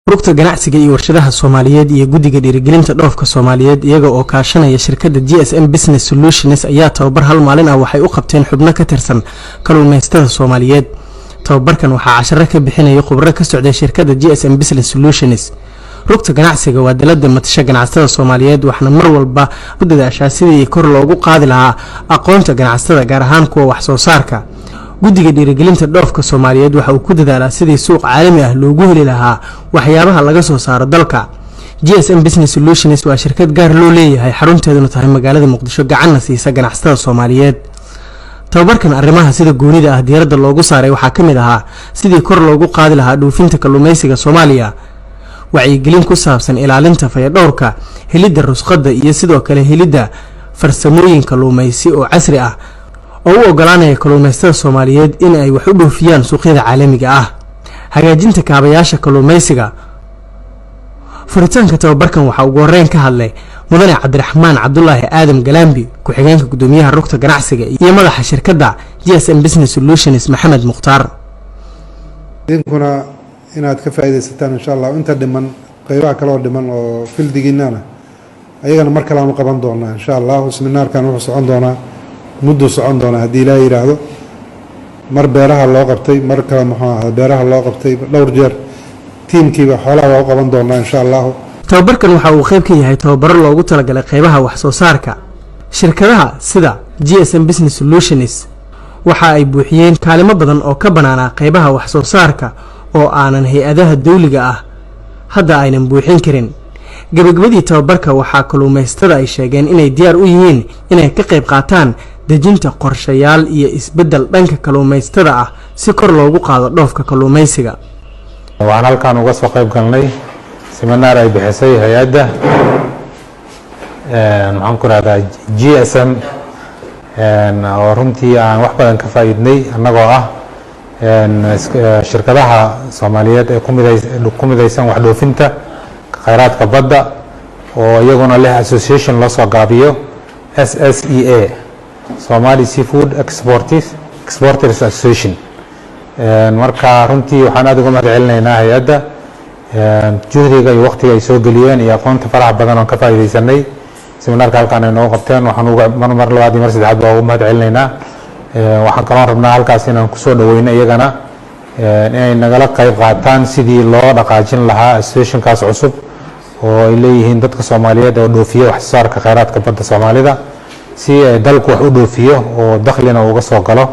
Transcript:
Rugta Ganacsiga iyo Warshadaha Soomaaliyeed iyo Guddiga Dhiirigelinta Dhoofka Soomaaliyeed iyaga oo kaashanaya shirkadda GSM Business Solutions ayaa tababar hal maalin ah waxay u qabteen xubno ka tirsan kaluumeysatada Soomaaliyeed. Tababarkan waxaa casharo ka bixinaya khubaro ka socday shirkadda GSM Business Solutions. Rugta Ganacsiga waa dalada matasha ganacsatada Soomaaliyeed waxna mar walba u dadaashaa sidii kor loogu qaadi lahaa aqoonta ganacsatada gaar ahaan kuwa wax soo saarka. Guddiga Dhiirigelinta Dhoofka Soomaaliyeed waxa uu ku dadaalaa sidii suuq caalami ah loogu heli lahaa waxyaabaha laga soo saaro dalka. GSM Business Solutions waa shirkad gaar loo leeyahay xarunteeduna tahay magaalada Muqdisho gacanna siisa ganacsatada Soomaaliyeed. Tababarkan arrimaha sida goonida ah diiradda loogu saaray waxaa ka mid ahaa sidii kor loogu qaadi lahaa dhoofinta kaluumeysiga Soomaaliya, wacyigelin ku saabsan ilaalinta fayadhowrka, helidda ruqsadda iyo sidoo kale helidda farsamooyin kaluumeysi oo casri ah oo u ogolaanaya kaluumeysatada Soomaaliyeed in ay wax u dhoofiyaan suuqyada caalamiga ah. Hagaajinta kaabayaasha kaluumeysiga. Furitaanka tababarkan waxa ugu horeyn ka hadlay Mudane Abdirahman Abdullah Galaanbi Ku-Xigeenka Guddomiyaha Rugta Ganacsiga iyo madaxa shirkadda GSM Business Solutions Maxamed Mukhtaar. idinkuna inaad ka faa'iideysataan insha Allah inta dhiman qaybaha kale oo dhiman oo fildigiinana ayagana mar kale aan qaban doonaa insha Allah. Seminaarkan wuxuu socon doonaa muddo socon doona hadii la yiraahdo mar beeraha loo qabtay mar kale maxaa beeraha loo qabtay dhowr jeer tiimkiiba xoolaha waa qaban doonaa insha Allah. Tababarkan waxa uu qayb ka yahay tababaro loogu talagalay qaybaha wax soo saarka. Shirkadaha sida GSM Business Solutions waxa ay buuxiyeen kaalmo badan oo ka banaana qaybaha wax soo saarka oo aanan hay'adaha dawliga ah hadda aynan buuxin karin. Gabagabadii tababarka waxaa kaluumeysatada ay sheegeen inay diyaar u yihiin inay ka qayb qaataan dejinta qorshayaal iyo isbedel dhanka kaluumeysatada ah si kor loogu qaado dhoofka kaluumeysiga. waxaan halkaan uga soo qayb galnay seminar ay bixisay hay'adda maxaan ku raadaa GSM oo runtii aan wax badan ka faa'iidnay annagoo ah shirkadaha Soomaaliyeed ee ku midaysan wax dhoofinta khayraadka badda oo iyaguna leh association loo soo gaabiyo SSEA Somali Seafood Exporters Association. marka runtii waxaan aad uga mahadcelinaynaa hay'adda juhdiga iyo waqtiga ay soo galiyeen iyo aqoonta faraha badan oo ka faa'iideysanay seminaarka halkaan ay noo qabteen. waxaan uga mar labaad iyo mar saddexaad baa ugu mahadcelinaynaa. waxaan kaloo rabnaa halkaas inaan ku soo dhaweyno iyagana inay nagala qayb qaataan sidii loo dhaqaajin lahaa associationkaas cusub oo ay leeyihiin dadka Soomaaliyeed oo dhoofiya wax soo saarka khayraadka badda Soomaalida si dalku wax u dhoofiyo oo dakhliina uga soo galo.